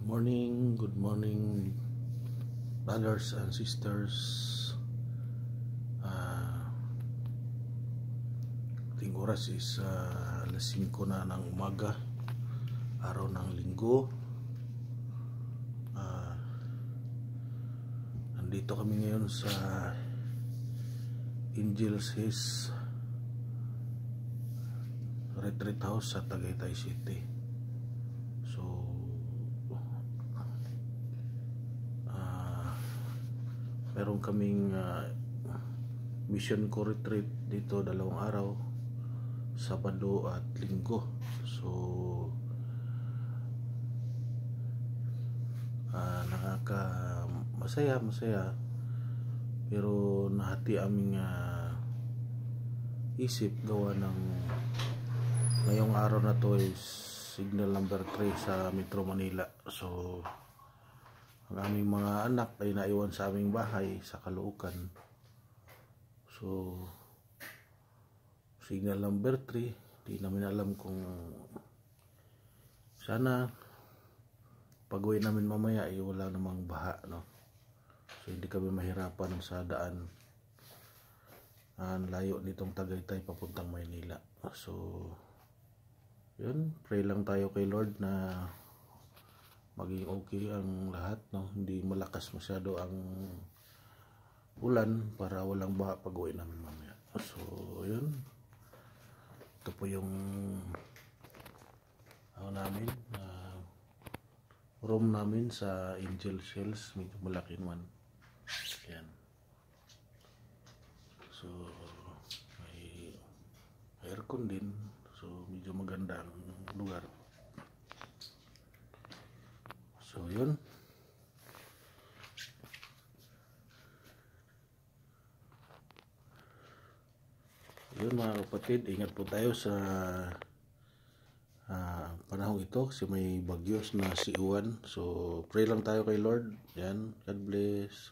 Good morning, brothers and sisters. Ating oras is alas 5 na ng umaga, araw ng linggo. Nandito kami ngayon sa Angel's Retreat House sa Tagaytay City. So meron kaming mission ko retreat dito 2 araw, Sabado at Linggo. So masaya pero nahati aming isip gawa ng ngayong araw na to is signal number 3 sa Metro Manila. So ang aming mga anak ay naiwan sa aming bahay sa Caloocan. So signal number 3, di namin alam kung sana pag-uwi namin mamaya ay wala namang baha, no? So hindi kami mahirapan sa daan. Layo nitong Tagaytay papuntang Maynila. So yun, pray lang tayo kay Lord na maging okay ang lahat, no? Hindi malakas masyado ang ulan para walang baha pag-uwi namin mamaya. So yun, ito po yung room namin sa Angel's Hills. Medyo malaki naman yan. So may aircon din, so medyo maganda ang lugar. So yun, mga kapatid, ingat po tayo sa panahon ito kasi may bagyos na si Uwan. So pray lang tayo kay Lord. Yan, God bless.